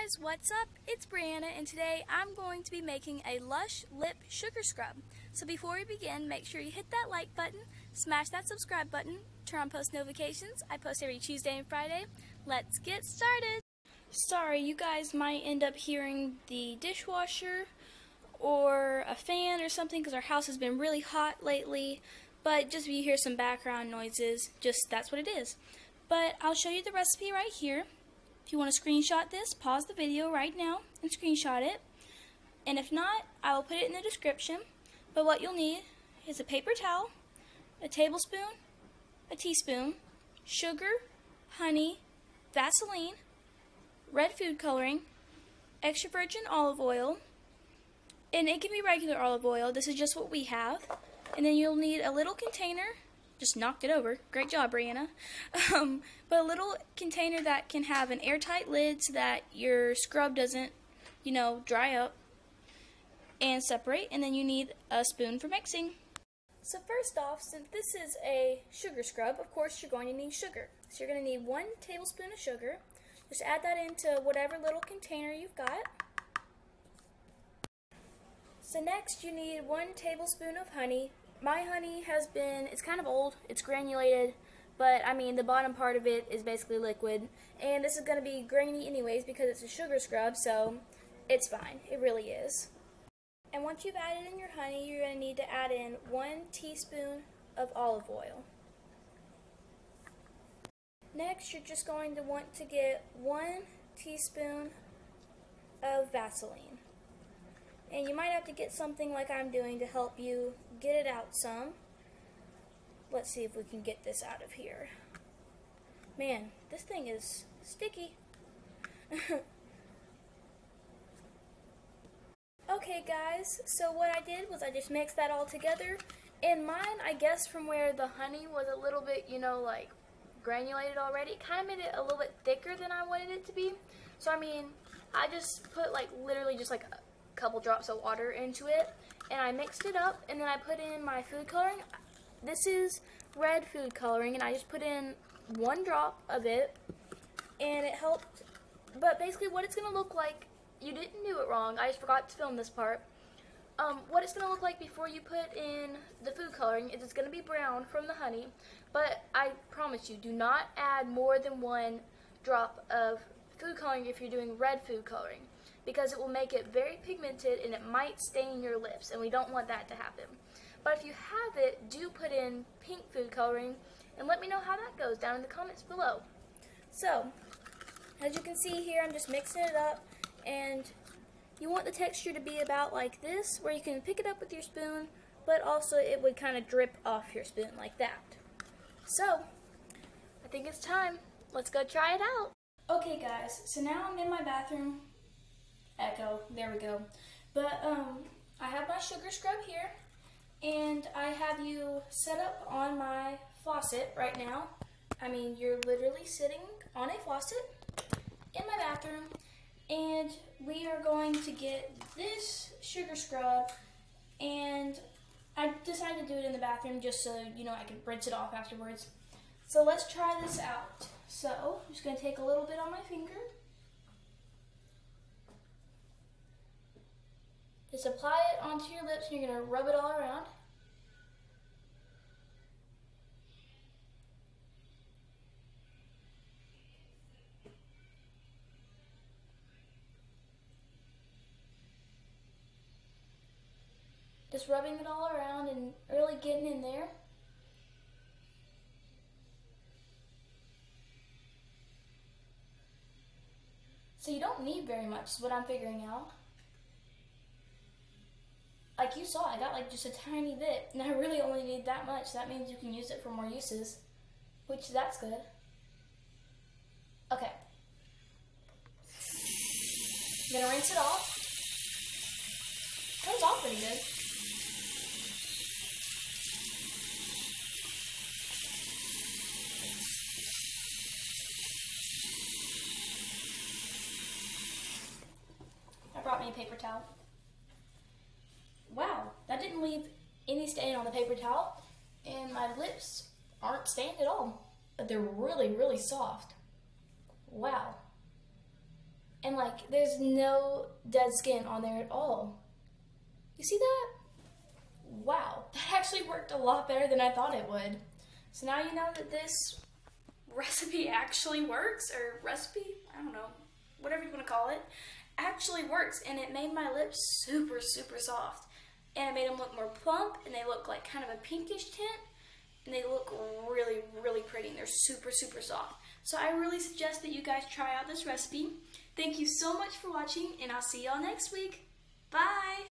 guys, what's up? It's Brianna, and today I'm going to be making a Lush lip sugar scrub. So before we begin, make sure you hit that like button, smash that subscribe button, turn on post notifications. I post every Tuesday and Friday. Let's get started. Sorry, you guys might end up hearing the dishwasher or a fan or something because our house has been really hot lately. But just if you hear some background noises, that's what it is. But I'll show you the recipe right here. If you want to screenshot this, pause the video right now and screenshot it. And if not, I will put it in the description. But what you'll need is a paper towel, a tablespoon, a teaspoon, sugar, honey, Vaseline, red food coloring, extra virgin olive oil, and it can be regular olive oil. This is just what we have. And then you'll need a little container. Just knocked it over. Great job, Brianna. But a little container that can have an airtight lid so that your scrub doesn't, dry up and separate. And then you need a spoon for mixing. So first off, since this is a sugar scrub, of course you're going to need sugar. So you're going to need 1 tablespoon of sugar. Just add that into whatever little container you've got. So next you need 1 tablespoon of honey. My honey it's kind of old, it's granulated, but I mean the bottom part of it is basically liquid. And this is going to be grainy anyways because it's a sugar scrub, so it's fine. It really is. And once you've added in your honey, you're going to need to add in 1 teaspoon of olive oil. Next, you're just going to want to get 1 teaspoon of Vaseline. And you might have to get something like I'm doing to help you get it out some. Let's see if we can get this out of here. Man, this thing is sticky. Okay guys, so what I did was I just mixed that all together. And mine, I guess from where the honey was a little bit, like granulated already, it kind of made it a little bit thicker than I wanted it to be. So I mean, I just put literally just a couple drops of water into it, and I mixed it up, and then I put in my food coloring. This is red food coloring, and I just put in 1 drop of it, and it helped. But basically what it's going to look like, you didn't do it wrong, I just forgot to film this part. What it's going to look like before you put in the food coloring is it's going to be brown from the honey, but I promise you, do not add more than 1 drop of food coloring if you're doing red food coloring, because it will make it very pigmented and it might stain your lips, and we don't want that to happen. But if you have it, do put in pink food coloring, and let me know how that goes down in the comments below. So, as you can see here, I'm just mixing it up, and you want the texture to be about like this, where you can pick it up with your spoon, but also it would kind of drip off your spoon like that. So, I think it's time. Let's go try it out. Okay guys, so now I'm in my bathroom. Echo, there we go. But I have my sugar scrub here, and I have you set up on my faucet right now. I mean, you're literally sitting on a faucet in my bathroom, and we are going to get this sugar scrub, and I decided to do it in the bathroom just so I can rinse it off afterwards. So let's try this out. So I'm just going to take a little bit on my finger. Just apply it onto your lips, and you're going to rub it all around. Just rubbing it all around and really getting in there. So you don't need very much, is what I'm figuring out. Like you saw, I got just a tiny bit, and I really only need that much. That means you can use it for more uses, which that's good. Okay. I'm gonna rinse it off. Comes off pretty good. I brought me a paper towel. Wow, that didn't leave any stain on the paper towel, and my lips aren't stained at all, but they're really, really soft. Wow. And like, there's no dead skin on there at all. You see that? Wow, that actually worked a lot better than I thought it would. So now you know that this recipe actually works, or recipe, I don't know, whatever you want to call it, actually works. And it made my lips super, super soft. And it made them look more plump, and they look like kind of a pinkish tint. And they look really, really pretty, and they're super, super soft. So I really suggest that you guys try out this recipe. Thank you so much for watching, and I'll see y'all next week. Bye!